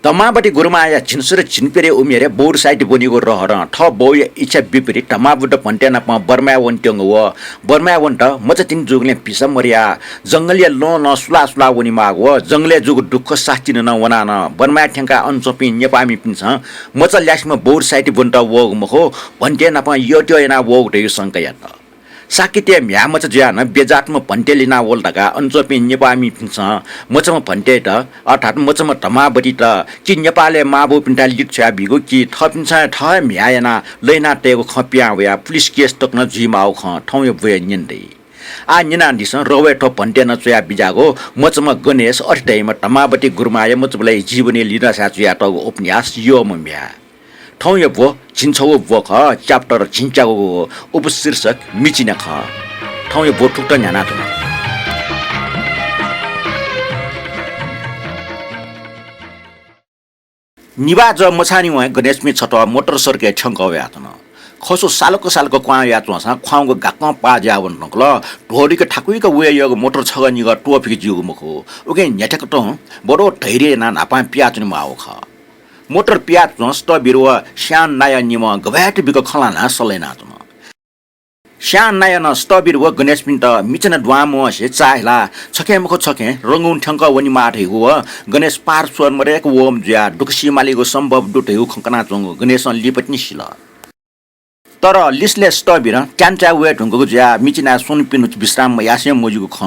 तमाबटी गुरुमाया छिनसुर छिनपेरे उमेरे bore side बनिगो रहर ठ बौय इच्छा विपरीत तमाबुट भन्टेना प बर्मा वन्ट्यङ व बर्मा वन्ट मच तिन जुगले पिस मरिया जंगलिया लो न सुला सुला वनि माग व जंगले जुग दुख सास्तिन न वना न बर्मा ठ्याङ्का अनचोपि नेपामी पिन्छ मच ल्यासमा बोर साइड बन्ट वग मखो भन्टेना प योट्यो एना वग रे संकया त साकिते म्यामच ज्यान बेजातम भन्टेलिना वल्टका अनचोपि नेपामी पिन्छ मचम भन्टे त अर्थात् मचम तमाबटी त कि नेपालले माबो पिन्टा लिक्छ्या बिगो कि थपिन्छ ठ म्यायना लैना टेको खप्या वया पुलिस केस तक्न जिमाउ ख ठौय वय निन्दै आ निना दिस रवे ठ भन्टे न चया बिजागो मचम गणेश अठदैमा तमाबटी गुरुमाय मचबलाई जीवनी लिन साचुया त उपन्यास यमh म्या ठौय भो छिन्छौ भो ख च्याप्टर छिन्चागो उपशीर्षक मिचिना ख ठौय भो ठुक्ट न्याना त निवाज मछानी व गणेशमी छट मोटर सरके ठंकव्या त खसो सालको क्वा या चोसा ख्वाङको गाक पाज्या वन नकल ढोरीको ठाकुइको वे योग मोटर छग निग टोफिक जिउ मखो ओके न्याठक त बडो धैर्य ना नापा प्याच नि माउ ख मोटर प्याच स्ट बिरुवा श्यान नाया निम गभ्याट बिको खलाना सलेना त श्यान नाया न स्ट बिरुवा गणेश पिन्ट मिचन द्वामो से चाहला छके मखो छके रंगुन ठंक वनि माठे हो गणेश पार स्वर मरेक ओम ज्या दुखसी मालिको सम्भव दुटे खंकना चंग गणेश लिपटनी सिल तर लिसले स्टबिर क्यान्चा वे ढुङ्गको ज्या मिचिना सुन पिनु विश्राम यासे मोजुको ख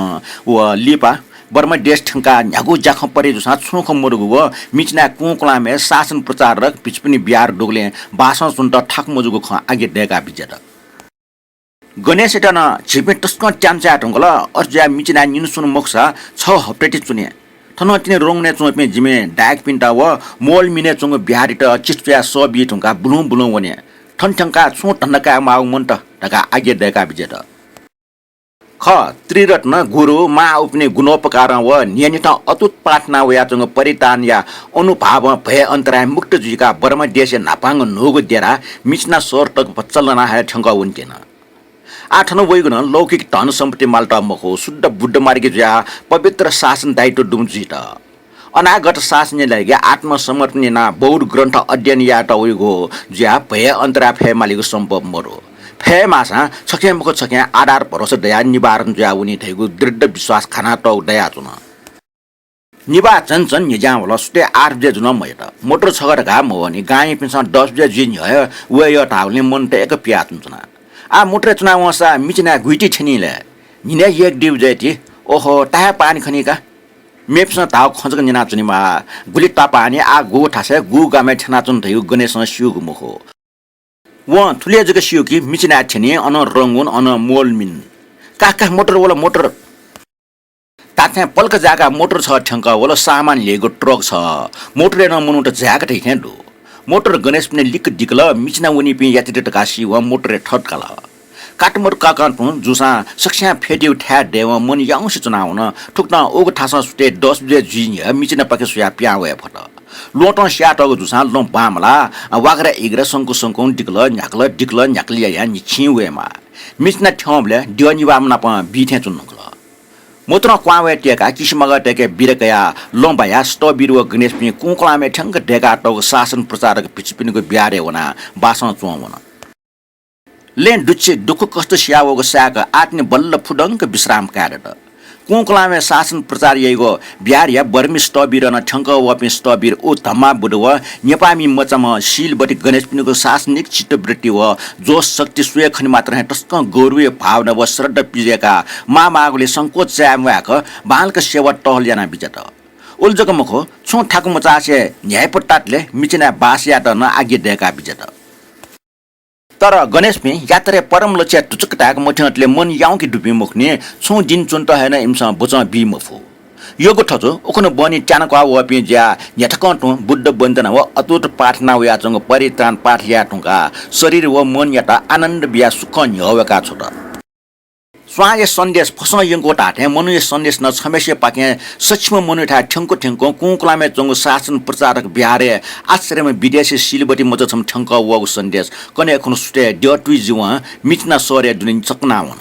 व लिपा बर्मा देश ठंका न्यागु जाख परे जुसा छुख मोरुगु व मिचिना कुकुलामे शासन प्रचारक पिचपनि बिहार डोगले भाषण सुन्त ठाक मोजुको ख आगे डेगा बिजेट गणेश एटन छिपे टस्क क्यान्चा ढुङ्गल अर्ज्या मिचिना निनुसुन मोक्सा 6 हप्टेटी चुने थन तिने रोङने चोपे जिमे डाक पिन्टा व मोल मिने चंग बिहारिट चिस्ट्या सबि ढुङ्गा बुलुम बुलुम वने ठनठंका छु टन्नका माउ मन्ट ढका आगे डेगा बिजेट ख त्रिरत्न गुरु मा उपने गुणोपकार व नियमित अतुत पाठना वया चंग परितान या अनुभाव भय अन्तराय मुक्त जुका बर्मा देश नापाङ नोगु देरा मिचना सोर्टक पचलना है ठंका उन्केन आठन वैगुन लौकिक धन सम्पत्ति माल्टा मखो शुद्ध बुद्ध मार्गे ज्या पवित्र शासन दायित्व दुम्जित अनागत शासनले लागि आत्मसमर्पण ना बौद्ध ग्रन्थ अध्ययन या त वैगो ज्या भय अन्तरा फे मालिको सम्भव मरो फे मासा छके मको छके आधार भरोसा दया निवारण ज्या उनी थैगु दृढ विश्वास खाना त दया चुन निवा चञ्चन निजा होला सुते 8 बजे जुन मयत मोटर छगर घा मवनी गाई पिन्छ 10 बजे जिन ह वे य ठाउले मन त एक प्या चुन आ मोटर चुना वसा मिचिना गुइटी छनीले निने एक डिउ जति ओहो ता पानी खनीका मेप्स ताउ खजक निना चुनीमा गुली तापानी आ गो ठासे गु गामे छना चुन थयु गणेश शिवगु मुखो व थुले जग शिवकी मिचिना छनी अन रंगुन अन मोलमिन काका मोटर वला मोटर ताथे पल्क जागा मोटर छ ठंका वला सामान लिएको ट्रक छ मोटर न मनु त जागा त हेंडो मोटर गणेश पनि लिक दिकल मिचिना उनी पि याति त काशी व मोटर ठटकला काटमर काकान पुन जुसा सक्ष्या फेडिउ ठ्या देव मन याउँस चुनाउन ठुक्न ओग ठासा सुते 10 बजे जिन मिचिना पके सुया प्या वे फट लोटन स्याटको जुसा लो बामला वागरा इग्र संको संको डिकल न्याकलिया या निछि वेमा मिचिना ठ्याउले दिवनी बामना प बिथे चुन्नकल मोत्र क्वावे टेका किसिमगा टेके बिरकया लोम्बाया स्ट बिरुवा गणेश पनि कुकुलामे ठंग डेगा टको शासन प्रचारक पिचपिनको ब्यारे वना बासन चोवना लेन दुच्छे दुख कष्ट स्यावको साक आत्ने बल्ल फुडंक विश्राम कार्यट कुकुलामे शासन प्रचार यगो बिहारिया बर्मी स्टबिर न ठंक वपि स्टबिर ओ धम्मा बुडव नेपामी मचम शिलबटी गणेश पिनको शासनिक चित्तवृत्ति व जो शक्ति सुय खनि मात्र है टस्क गौरव भावना व श्रद्धा पिजेका मामागुले संकोच च्यामवाक बालक सेवा टहल्याना बिजत उल्जक मखो छु ठाकु मचासे न्यायपट्टाटले मिचिना बासिया त न आगे देका बिजत तर गणेश पनि यात्रे परम लक्ष्य टुचकटाक मठले मन याउकी डुबी मुख्ने छु दिन चुन्त हैन इमसा बुच बि मफु योगो ठचो ओखन बनि चानका वपि ज्या न्याठकन्टु बुद्ध बन्दना व अतुट पाठना व याचंग परित्राण पाठ या ठुका शरीर व मन याता आनन्द बिया सुख न्यवका छोट स्वाय सन्देश फस यंको टाटे मनुय सन्देश न छमेसे पाके सक्षम मनुठा ठंको ठंको कुकुलामे चंगो शासन प्रचारक बिहारे आश्रयमा विदेशी सिलबटी मजछम ठंक वगु सन्देश कने खनु सुटे ड्यटुइ जुवा मिचना सरे दुनिन चकनावन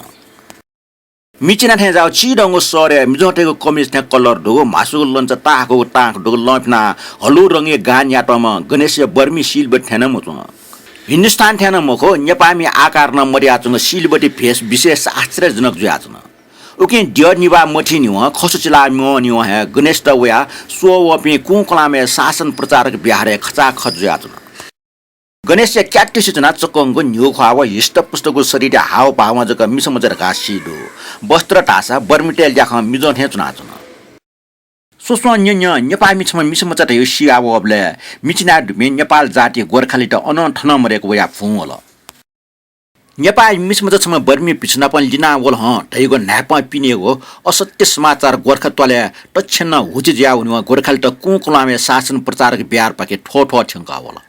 मिचिना थे जाओ चिडंगो सरे मिजोटेको कमिज थे कलर ढोगो मासुको लन्छ ताको ताक ढोगो लपना हलु रंगे गान याटमा गणेश बर्मी सिलबट थेन मचो हिन्दुस्तान थेन मखो नेपामी आकार न मरियाचो सिलबटी फेस विशेष आश्चर्यजनक जुयाचो उके डियर निवा मठी निवा खसुचिला मो निवा है गणेश त वया सो वपे कुकलामे शासन प्रचारक बिहारे खचा खजुयाचो गणेश क्याक्टी सूचना चक्कंगो न्यू खावा हिष्ट पुस्तको शरीर हाव पावमा जक मिसमजर घासिदो वस्त्र टासा बर्मिटेल जाख मिजो थे चुनाचुन सोसो न्य नेपामी छम मिसमजर यो सियाव अबले मिचिना दुमे नेपाल जाति गोरखाली त अन ठन मरेको वया फुल नेपाल मिसमजर छम बर्मी पिछना पनि लिना वल ह ढैगो नापा पिनेगो असत्य समाचार गोरखा तले तछन्न हुजि ज्या हुनु गोरखाली त कुकुलामे शासन प्रचारक बिहार पाके ठोठो ठंकावला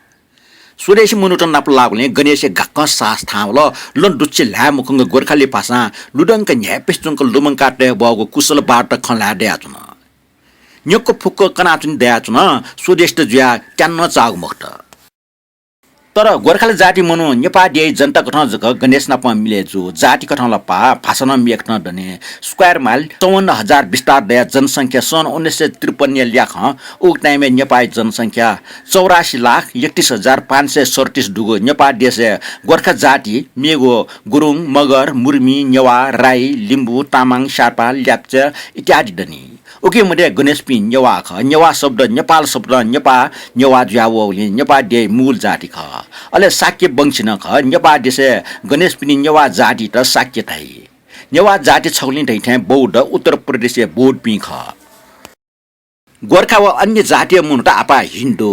स्वदेशी मुनुटन नाप लागले गणेश गक्क सास थावल लन दुच्चे ल्या मुखंग गोरखाली भाषा लुडंक न्यापेस्तुंक लुमंग काटे बगो कुशल बाट खला देयाचुन न्यक फुक्क कनाचुन देयाचुन स्वदेश त ज्या क्यान्न चाग मक्त तर गोरखाली जाति मनु नेपाली जनता कठन जक गणेश नाप मिलेजु जाति कठन पा भाषा न मेक्न दने स्क्वायर माइल 54000 विस्तार दया जनसंख्या सन् 1953 ल्याख उ टाइममा नेपाली जनसंख्या 84,31,537 दुगो नेपाल देश गोरखा जाति मेगो गुरुङ मगर मुर्मी नेवा राई लिम्बु तामाङ शार्पा ल्याप्चा इत्यादि दनी ओके मध्ये गणेश पि नेवा ख नेवा शब्द नेपाल शब्द नेपा नेवा ज्यावले नेपा दे मूल जाति ख अले शाक्य वंश न ख नेपा देशे गणेश पि नेवा जाति त शाक्य थाई नेवा जाति छौलिन थे बौद्ध उत्तर प्रदेश बोध पि ख गोरखा व अन्य जातीय मुन त आपा हिन्दू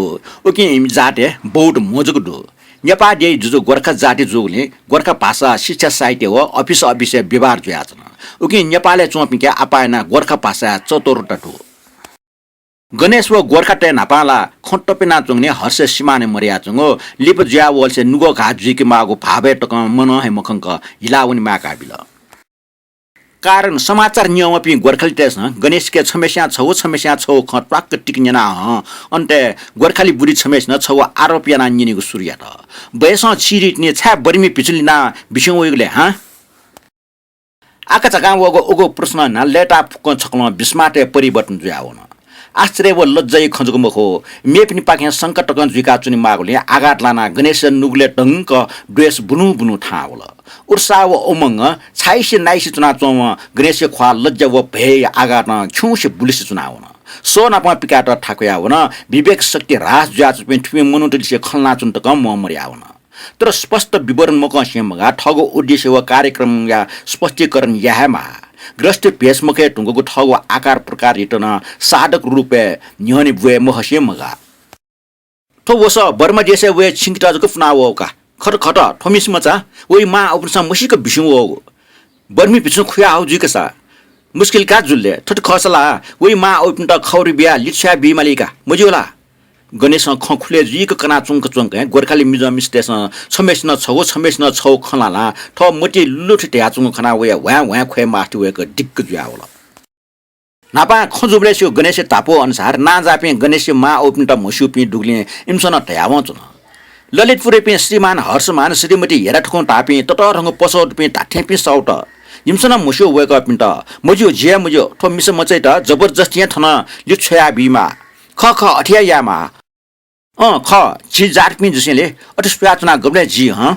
ओके जाति बौद्ध मोजको दो नेपाल दे जुजो गोरखा जाति जोगले गोरखा भाषा शिक्षा साहित्य व अफिस व्यवहार ज्याचन उके नेपालले चोपिके आपायना गोरखा भाषा चतुर्थ ठो गणेश व गोरखा टे नापाला खट्टपेना चोंगने हर्ष सीमाने मरिया चोंगो लिप ज्या वलसे नुगो घाजुके मागो भाबे टक मन है मखंक हिलाउनी माका बिल कारण समाचार नियम पि गोरखाली टेस गणेश के समस्या छौ खट्वाक टिकनेना ह अन्ते गोरखाली बुढी समस्या छौ आरोपियाना निनेको सूर्य त बयस छिरिटने छा बर्मी पिछलिना बिसौ ओगले ह आका चका वगो ओगो प्रश्न न लेटा फुक छक्न बिस्माटे परिवर्तन जुयावन आश्चर्य व लज्जै खजको मखो मेपनि पाखे संकट कन जुका चुनि मागले आघात लाना गणेश नुगले टंक ड्रेस बुनु बुनु थावल उर्सा व उमंग छाइसे नाइसे चुना चोम गणेश ख्वा लज्जा व भय आघात न खौसे बुलिस चुनावन सो नापा पिकाट ठाकुयावन विवेक शक्ति रास ज्याच पनि ठुमे मनुटलिसे खलना चुन त कम मरियावन तर स्पष्ट विवरण मकसेमगा ठगो उद्देश्य व कार्यक्रम या स्पष्टीकरण याहमा ग्रस्त भेषमुखे टुङ्गोको ठगो आकार प्रकार रिटन साधक रूपे न्यने बुए महसेमगा ठो वस बर्मा देशे वे छिंगटाजको फनावका खट खट ठमिस मचा ओइ मा अपरसा मसिक बिसु हो बर्मी पिछु खुया आउ जिकसा मुस्किल का जुल्ले ठट खसला ओइ मा ओपन त खौरी बिया लिच्छा बिमालिका मजुला गणेश खुले जिक कना चुंक चुंक गोरखाली मिजम स्टेशन छमेस न छौ खलाला ठ मोटी लुठ ट्या चुंक खना वे वा खे मास्टु वेक डिक्क जुयावला नापा खजुब्रेस्यो गणेश तापो अनुसार ना जापे गणेश मा ओपन त मसुपी डुग्ले इमसन ट्याव चुन ललितपुरे पे श्रीमान हर्षमान श्रीमती हेरा ठको तापे तत रंग पसौट पे ताठे पे सौट इमसन मसु वेक अप त मजु जे मजु ठो मिस मचै त जबरजस्ती थन लिछया बिमा ख अठिया यामा ख छि जाटपि जसले अटस्प्याचना गब्ले जी ह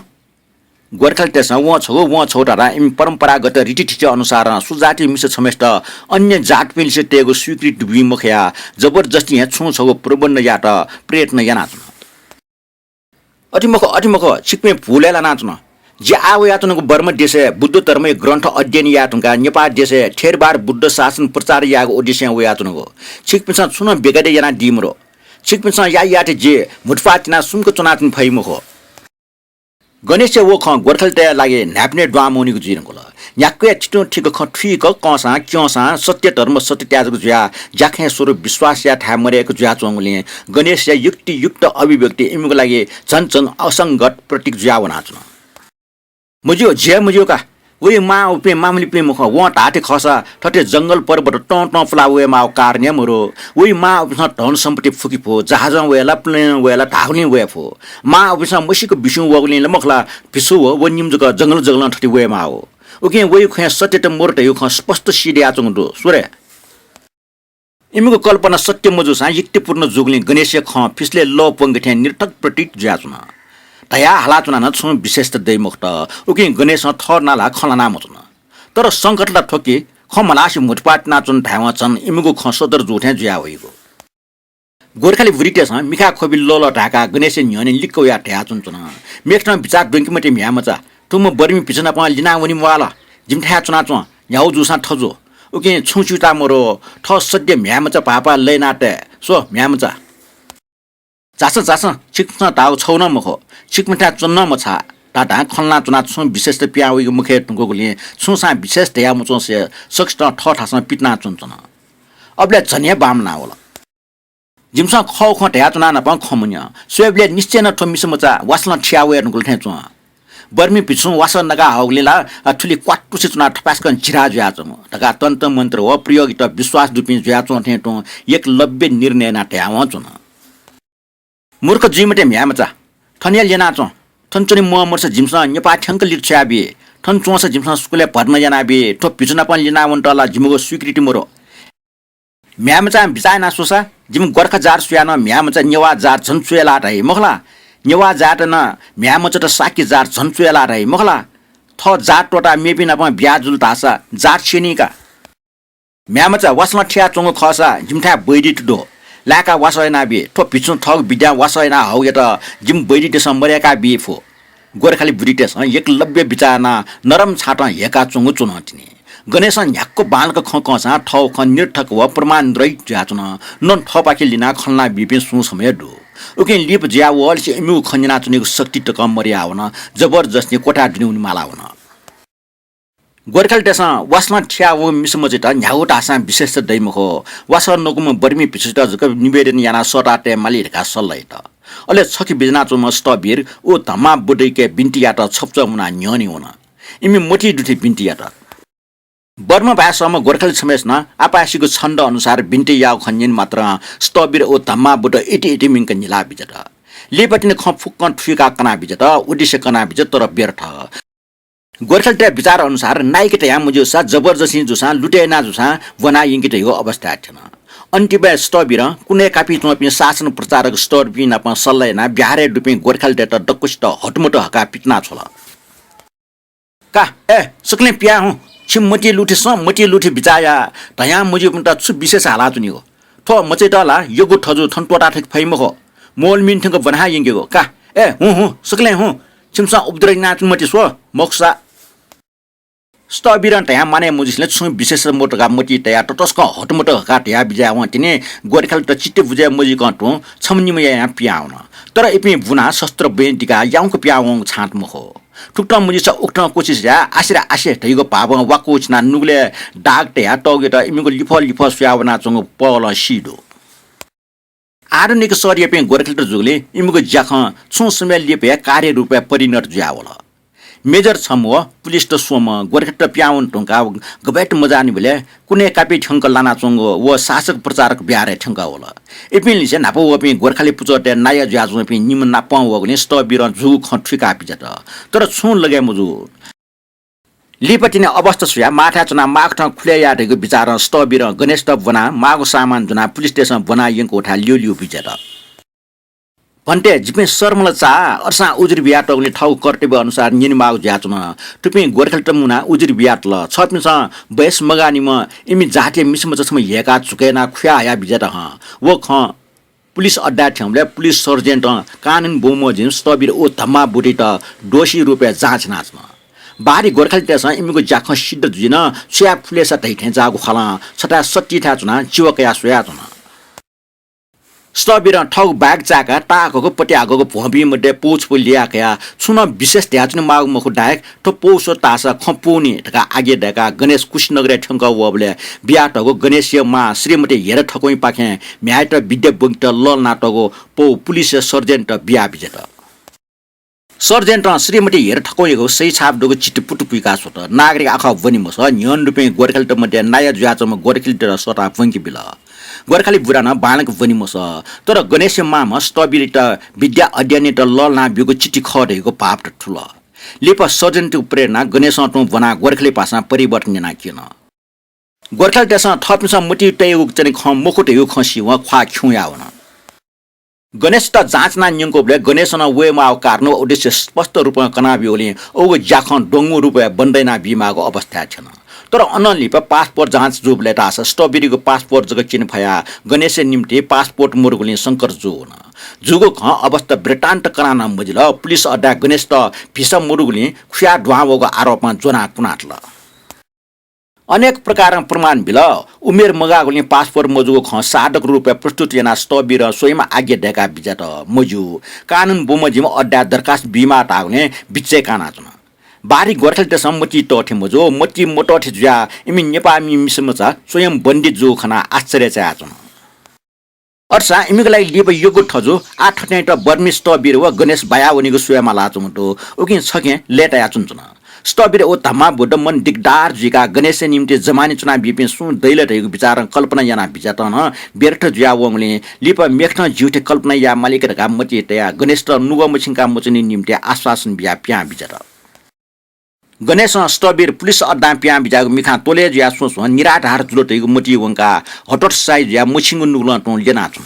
गोरखाली तेस व छोटा इम परम्परागत रीतिथिति अनुसार सुजाति मिस छमेष्ट अन्य जाटपि लिसे तेगो स्वीकृत विमुखया जबरजस्ती या छौ प्रबन्ध या त प्रयत्न याना अटिमख छिक्मे भुलेला नाच्न जे आव यातनको बर्मा देशे बुद्ध धर्म ग्रन्थ अध्ययन यातुका नेपाल देशे ठेरबार बुद्ध शासन प्रचार यागो उद्देश्य व यातनको छिक्पिसा सुन बेगडे याना दिमरो छिक्पिसा याते जे मुटफातिना सुनको चुनातन फैमुखो गणेश वो ख गोरखाली तया लागे न्याप्ने ड्वामोनीको जिनको ल याक्के छिटो ठिक ख ठिक कसा क्योसा सत्य धर्म सत्य त्याजको ज्या जाखे स्वरूप विश्वास या ठा मरेको ज्या चोङले गणेश या युक्त अभिव्यक्ति इमको लागि झन असंगत प्रतीक ज्या वनाच्न मुजियो का वे मा उपे मामली पे मुख व टाटे खसा ठटे जंगल पर्वत टन फलावे मा कारने मरो वे मा उपस धन सम्पत्ति फुकी फो जहाज वेला प्लेन वेला ढाउले वे फो मा उपस मसिको बिसु वगले मखला बिसु व निम जग जंगल ठटे वे मा हो उके वही ख सत्य त मोर त यो ख स्पष्ट सिडिया चंग दो सोरे इमीको कल्पना सत्य मजु सा युक्तिपूर्ण जुगले गणेश ख फिसले ल पंगठे निर्थक प्रतीत ज्याचुना तया हालाचुना न छु विशेष दैमुक्त उके गणेश थर नाला खलाना मचुना तर संकटला ठोके खमलासी मुटपाट नाचुन धावचन इमीको ख सदर जोठे ज्या होइगो गोरखाली बुरिटेस मिखा खोबी लोल ढाका गणेश न्यने लिक्को या ठ्याचुन चुना मेखन विचार डुङ्कीमटे म्यामचा तुम बर्मी पिछना प लिना वनि वाला जिमठ्या चुना चु याउ जुसा ठजो उके छुचुटा मरो ठ सद्य म्यामचा पापा लैनाटे सो म्यामचा जास छिक्न ताउ छौन मखो छिक्मठा चुन्न मछा टाटा खल्ना चुना छु विशेष प्याउ मुखे टुङ्कोले छुसा विशेष तया मुचो से सक्स्ट ठ ठासमा पिटना चुन अबले झन्या बामना होला जिमसा खौ ख ट्या चुना न प खमुन्या सोबले निश्चय न ठमिस मचा वासना छ्यावे नगुल थे चुवा बर्मी पिछु वास नगा हौलेला ठुली क्वाटुसे चुना ठपासकन जिरा ज्या चम तका तन्त्र मन्त्र व प्रयोग त विश्वास दुपि ज्या चु थे टो एकलव्य निर्णय न ट्या व चुन मूर्ख जिमटे म्यामचा ठनिया लेना चु ठनचुनी म मर्स जिमसा नेपा ठ्यांक लिच्छ्या बे ठन चुस जिमसा स्कुले पढ्न जना बे ठो पिछुना पन लिना वन्टला जिमको स्वीकृति मरो म्यामचा बिचाना सोसा जिम गोर्खा जार सुयान म्यामचा नेवा जार झन्चुएला रै मखला नेवा जाट न म्यामचा त साकी जार झन्चुएला रै मखला थ जाट टोटा मेपि न प ब्याजुल तासा जाट छेनीका म्यामचा वासला ठ्या चंग खसा जिमठा बैडी टडो लाका वासयना बे ठो पिछु थग विद्या वासयना हौ यता जिम बैडी त सम्बरेका बिफो गोर्खाली बुरिटेस एकलव्य बिचाना नरम छाटा हेका चंग चुनटिनी गणेश न्याक्को बालको खकसा ठौ ख निर्ठक व प्रमाण रहित ज्याचुन नन ठपाके लिना खल्ना बिपि सु समय दु उके लिप ज्या वल से इमु खन्जना चुनेको शक्ति त कम मर्या हुन जबरजस्ती कोठा दिनुन माला हुन गोर्खाल देशा वासमा ठ्या व मिसमजित न्याउट आसा विशेष दैमखो वास नगुम बर्मी पिछित जक निवेदन याना सटाटे मालिरका सल्लाइ त अले छकी बिजना चुम स्तबीर ओ धम्मा बुडैके बिन्टिया त छप्च मुना न्यनी हुन इमि मोटी दुठी बिन्टिया त बर्मा भाषामा गोर्खाली समेसना आपासीको छन्द अनुसार बिन्टी याउ खन्जिन मात्र स्तबीर ओ धम्मा बुड इटी मिंक निला बिजत लेपटिने खफुक्क ठुका कना बिजत उद्देश्य कना बिजत तर व्यर्थ गोर्खाली विचार अनुसार नाइकेट या मुजुसा जबरजस्ती जुसा लुटेना जुसा वना यिंकित यो अवस्था थिएन अन्तिबे स्तबीर कुनै कापी चोपि शासन प्रचारक स्तबी न सल्लायना बिहारे डुपि गोर्खाली डेटा डकुष्ट हटमुट हका पिटना छोला का सुक्ले पिया हूं छिम मटी लुठी बिचाया तया मुजी पुन्ता छु विशेष हाला चुनि हो थो मचे तला योगु ठजु थन टोटा ठक फैमखो मोल मिन ठक बना यंगेको का हु सुक्ले हु छिमसा उपद्रै नाच मटी सो मोक्सा स्तबिरन तया माने मुजिसले छु विशेष मोटका मटी तया टटस्क हटमुट हका तया बिजा वटिने गोरखाल त चिट्टे बुजे मुजी कटु छमनिम या पियाउन तर इपि बुना शस्त्र बेन्टिका याउको पियाउङ छाट मखो ठुक्ट मुजिस उक्ट कोशिश या आशे थैगो पाव वाको छना नुगले डाग तया टगे त इमिको लिफ सुयावना चंग पल सिडो आधुनिक शरीर पे गोरखाल त जुगले इमिको ज्याख छु समय लिपे कार्य रूपे परिणत ज्यावला मेजर छम हो पुलिस त सोम गोरखाल प्याउन टंका गबेट मजानी भले कुनै कापी ठंक लाना चंग व शासक प्रचारक ब्यारे ठंका होला एपिन से नापो वपि गोरखाली पुचटे नाय ज्याजु पे निम नाप वगने स्त बिर जु खठ्ठी कापी जत तर छु लगे मुजु लिपटिने अवस्था सुया माथा चना माग ठ खुले याटेको विचार स्त बिर गणेश त बना मागो सामान जना पुलिस स्टेशन बना यंको उठा लियो बिजत भन्टे जिपे सरमल चा अर्सा उजुर बिया टगले ठाउ कर्तव्य अनुसार निन माग ज्याचमा टुपे गोरखाल टमुना उजुर बिया तल छपिस बयस मगानीम इमि जाते मिसम जसम हेका चुकेना खुया या बिजत ह वो ख पुलिस अड्डा ठ्याउले पुलिस सर्जेन्ट कानुन बोमो जिन स्तबीर ओ धम्मा बुटी त दोषी रुपे जाँच नाचमा बारी गोरखाल तेस इमिको जाख सिद्ध जुइन सुया फुलेसा तैठे जागो खला छटा सट्टी था चुना चिवकया सुया चुना स्तबीर ठग बाग चाका टाको पट्टी आगोको भोबी मध्ये पोछ लियाकया छुन विशेष त्याचन माग मखु डायक त पोसो तासा खपोनी टका आगे डका गणेश कुशनगरे ठंक वबले बिया टगो गणेश मा श्रीमती हेर ठकोइ पाखे म्याय त विद्या बंगट लल नाटको पो पुलिस सर्जेन्ट बिया बिजेत सर्जेन्ट श्रीमती हेर ठकोइको सही छाप डोको चिटपुट पुका सोत नागरिक आखा वनि मस न्यन रुपे गोरखाल त मध्ये नाय ज्याचम गोरखाल त सटा फंकी बिला गोरखाली बुराना बालक वनि मस तर गणेश माम स्तबीर त विद्या अध्ययन त ललना बिगो चिठी खडेको पाप त ठुला लिप सजन्ती प्रेरणा गणेश टु बना गोर्खाली भाषा परिवर्तन जना किन गोर्खाली त्यसमा थपिस मुटी टेउ चाहिँ ख मुकुट यु खसी व ख्वा ख्युया हुन गणेश त जाँचना नियमको बले गणेश न वेमा कार्नु उद्देश्य स्पष्ट रूपमा कनाबियोले ओ जाख डोंगु रूपमा बन्दैना बिमाको अवस्था छैन तर अनलिप पासपोर्ट जाँच जुबले तास स्ट्रबेरीको पासपोर्ट जग चिन भया गणेश निम्ति पासपोर्ट मुरुगुले शंकर जो न जुगो ख अवस्था ब्रिटान्ट कराना मजिल पुलिस अड्डा गणेश त भिसा मुरुगुले खुया ढ्वावको आरोपमा जोना कुनाटल अनेक प्रकार प्रमाण बिल उमेर मगागुले पासपोर्ट मजुको ख साधक रूपमा प्रस्तुत जना स्टबीर स्वयं आज्ञा डेका बिजात मजु कानुन बोमजिम अड्डा दरखास्त बिमा तागुले बिचे काना छन् बारी गोर्खाली त सम्मति टठे मजो मति मोटठे ज्या इमि नेपामी मिसमचा स्वयं बन्दित जो खना आश्चर्य चा छन् अर्सा इमिको लागि लिप योगो ठजो आठ त बर्मी स्टबीर व गणेश बायावनीको स्वयंमा लाचुमटो उकि छके लेटा याचुन छन् स्टबीर ओ धम्मा बुद्ध मन दिगदार जिका गणेश निम्ति जमानी चुनाव बिपिन सु दैले रहेको विचार कल्पना याना बिजातन बेर्थ ज्या वङले लिप मेख्न जिउटे कल्पना या मालिकका मति तया गणेश त नुग मछिनका मचनी निम्ति आश्वासन बिया प्या बिजात गणेश स्टबीर पुलिस अड्डा प्या बिजाको मिखा तोले ज्या सोस निराधार जुलटेको मति वङका हटट साइज या मछिङु नुगल टो लेना छु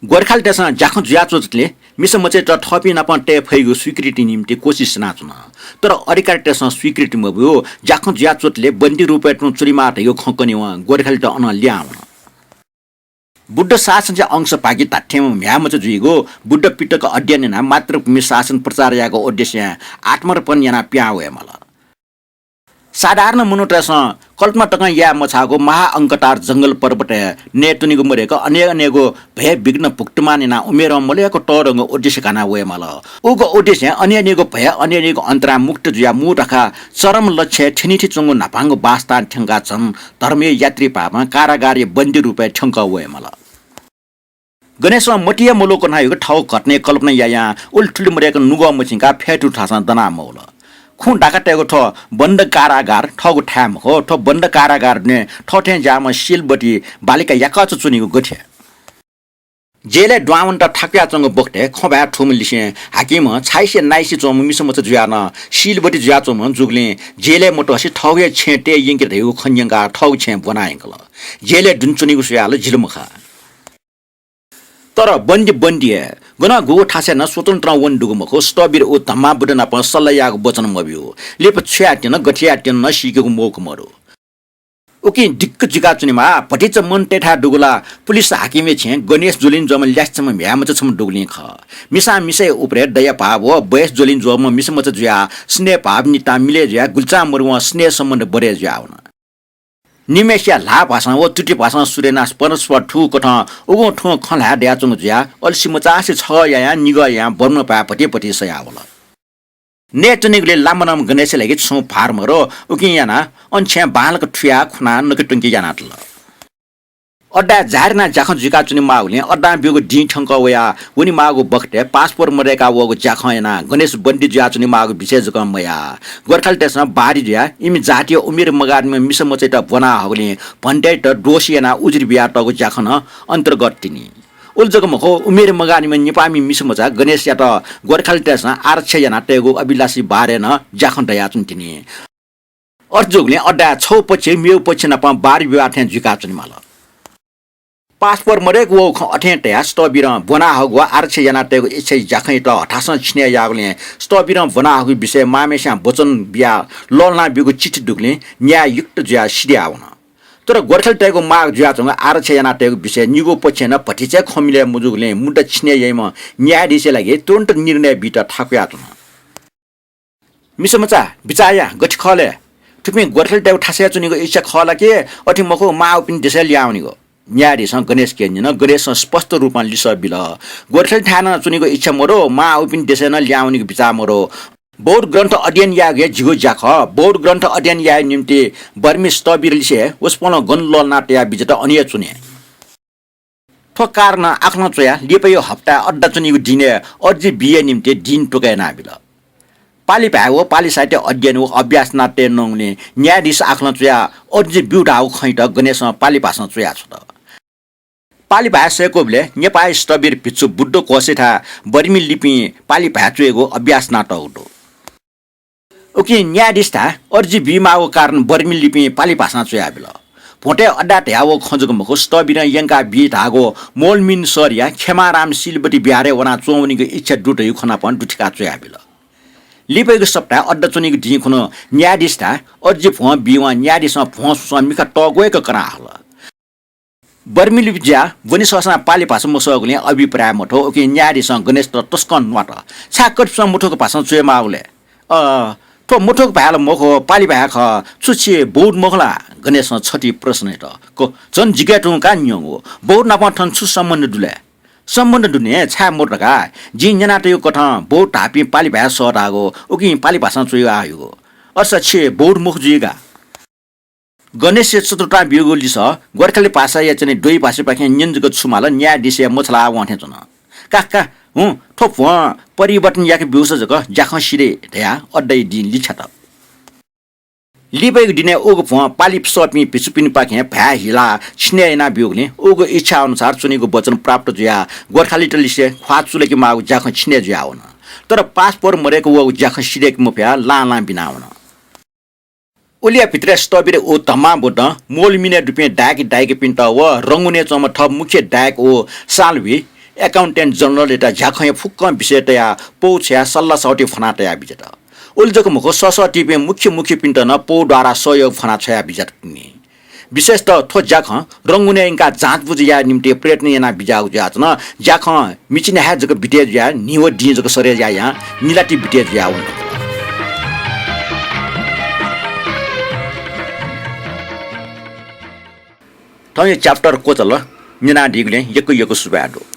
गोर्खाली त्यसमा जाख ज्याचोले मिस मचे त थपि नपन टे फैगो स्वीकृति निम्ति कोसिस नाच्न तर अधिकार त्यसमा स्वीकृति मबो जाख ज्याचोले बन्दी रूपे टु चुरीमा यो खकनी व गोर्खाली त अन ल्याउन बुद्ध शासन चाहिँ अंश पाकी ताठ्यम म्यामच जुइगो बुद्ध पिटक अध्ययन ना मात्र भूमि शासन प्रचार याको उद्देश्य आत्मर्पण याना प्याउ मला साधारण मनुटस कल्पना टक या मछाको महाअङ्कटार जंगल पर्वत नेतुनिको मरेको अनेको भय विघ्न पुक्टमानेना उमेर मलेको टरंग उद्देश्य काना वे मला उको उद्देश्य अनेको भय अनेको अन्तरा मुक्त जुया मुटका चरम लक्ष्य छिनिठी चंगो नापाङ्गो बास्तान ठंगा छन् धर्मीय यात्री पामा कारागारी बन्दी रूपे ठंका वे मला गणेशमा मटिया मुलोको नायको ठाउँ घट्ने कल्पना या उल्टुली मरेको नुगो मछिङका फेटु ठासा दना मौल खुन डाकाटेको ठ बन्द कारागार ठगु ठ्याम हो ठ बन्द कारागार ने ठठे जाम सिलबटी बालिका याकाच चुनिको गठे जेले ड्वावन त ठाक्या चंग बक्टे खबा ठुम लिसे हाकिम छाइसे नाइसी चोम मिसमच जुयान सिलबटी जुया चोम जुगले जेले मोटोसी ठगे छेटे यिंके देउ खन्यंगा ठग छे बनाएंगल जेले दुनचुनिको सुयाल झिलमुखा तर बन्दी गना गो ठासे न स्वतन्त्र वन डुगमको स्टबीर ओ धम्मा बुडना प सल्लायाको वचन मबियो लेप छ्याटिन गठियाटिन न सिकेको मोक मरो ओके दिक्क जिका चुनिमा पटिच मन टेठा डुगला पुलिस हाकिमे छे गणेश जोलिन जम ल्याचम म्यामच छम डुगलिन ख मिसा मिसे उपरे दया भाव व बयस जोलिन जम मिसमच जुया स्नेह भाव निता मिले जुया गुल्चा मरुवा स्नेह सम्बन्ध बढे जुया हुन निमेशिया ला भाषा व तुटी भाषा सुरेनास परस्पर ठु कठ उगो ठु खला ड्याचुङ ज्या अल्सी मचासे छ या निग या बर्न पा पटी सया होला नेटनिगले लामनम गणेश लागि छु फार्मर उकि याना अनछ्या बालक ठुया खुना नकटुङ्की यानातल अड्डा जारिना जाख जिका चुनि माउले अड्डा बिगो डी ठंक वया उनी मागो बखटे पासपोर्ट मरेका वगो जाख याना गणेश बन्दी ज्या चुनि मागो विशेष गम मया गोर्खाली त्यसमा बारी ज्या इमि जातीय उमेर मगादमे मिसमचेटा बना हगले भन्टे त डोसी याना उजरी बिया टगो जाख न अन्तर्गत तिनी उल जगमको उमेर मगानीमा नेपामी मिसमचा गणेश या त गोर्खाली त्यसमा आरक्ष याना टेगो अभिलाषी बारे न जाख दया चुनि तिनी अर्जुगले अड्डा छौ पछि मेउ पछि न प बारी बिया थे जिका चुनि माला पासपोर्ट मरेक वो अठेटया स्टबीर बना हगो आरक्ष जना टेगो इच्छै जाखै त हठासन छिने यागले स्टबीर बना हगो विषय मामेशा वचन बिया ललना बिगो चिठी डुगले न्याय युक्त ज्या सिडिया हुन तर गोर्खाली टेगो माग ज्या चंग आरक्ष जना टेगो विषय निगो पछि न पटिचे खमिले मुजुगले मुन्ड छिने यैम न्यायाधीश लागि तुरन्त निर्णय बिटा ठाक्या त मिसमचा बिचाया गठ खले तुमी गोर्खाली टेगो ठासे चुनिगो इच्छा खला के अठि मको मा उपिन देश ल्याउनीगो न्यायाधीश गणेश केन्जिन गणेश स्पष्ट रूपमा लिस बिल गोर्खाली ठाना चुनिको इच्छा मरो मा उपिन देशेन ल्याउनीको विचार मरो बौद्ध ग्रन्थ अध्ययन यागे जिगो जाख बौद्ध ग्रन्थ अध्ययन या निम्ति बर्मी स्टबीर लिसे उसपन गन ललनाटया बिजता अनिय चुने ठो कारण आफ्नो चोया लिपयो हप्ता अड्डा चुनिको दिने अझै बिए निम्ति दिन टोकाय नाबिल पाली भागो पाली साहित्य अध्ययन हो अभ्यास नाट्य नङले न्यायाधीश आफ्नो चोया अझै बिउडा हो खैट गणेशमा पाली भाषा चोया छ त पाली भाषाकोले नेपाल स्टबिर पिच्छु बुड्डो कोसेथा बर्मी लिपि पाली भाचुएको अभ्यास नाटौटो ओके न्यायाधीश था अर्जी बिमाको कारण बर्मी लिपि पाली भाषा चुयाबिल भोटे अड्डा ढ्यावो खजुको मको स्टबिर यङ्का बि धागो मोलमिन सरिया खेमाराम सिलबटी बिहारे वना चौनीको इच्छा डुटै खना पन डुठिका चुयाबिल लिपेको सप्ताह अड्डा चुनीको ढिङ खुनो न्यायाधीश था अर्जी भ बिवा न्यायाधीशमा भ मिका टगोएको करा हल बर्मी लिपि ज्या वनि ससना पाली भाषा मसगले अभिप्राय मठो ओके न्यायाधीश गणेश त तस्कन मठ छाकट मुठोको भाषा चुएमा उले तो मुठोक भाला मखो पाली भाया ख छुछि बहुत मखला गणेश छटी प्रश्न त को जन जिगाटु का न्यो बहुत नपठन छु सम्बन्ध दुने छा मोटका जिन्जना त यो कठ बहुत टापी पाली भाया सरागो ओकि पाली भाषा चुयो आयो अस छे बहुत मुख जुगा गणेश चतुर्था बिगो लिस गोर्खाली भाषा या चाहिँ दुई भाषा पाखे न्यन्जको छुमाल न्यायाधीश मछला वाथे जन काका हुँ थोप परिवर्तन याके बिउस जक जाख सिरे ध्या अड्डै दिन लिछ त लिबैक दिने ओगो पाली सपि पिसुपिन पाखे भ्या हिला स्नेहना बिउगले ओगो इच्छा अनुसार चुनेको वचन प्राप्त जुया गोर्खाली टलिसे ख्वाचुलेकी मागु जाख छिने जुया हुन तर पासपोर्ट मरेको वो जाख सिरेक मुफ्या ला बिनाउन ओलिया भित्र स्टबिरे ओ तमा बोट मोलमिने दुपे डाके पिन्ट व रंगुने चम थप मुख्य डाक ओ सालवी एकाउन्टेन्ट जनरल एटा झाखय फुक्क विषयतया पौछ्या सल्ला सौटी फनातया बिजत उल्जको मुख ससटिपे मुख्य पिन्ट न पौद्वारा सहयोग फना छया बिजत नि विशेष त थो जाख रंगुने इनका जाँच बुझिया निम्ति प्रयत्न याना बिजाउ जाच न जाख मिचिने हा जक बिटे या निव दि जक सरे या या निलाटी बिटे या हुन त यो च्याप्टर को चल निना डिगले यको सुबाडो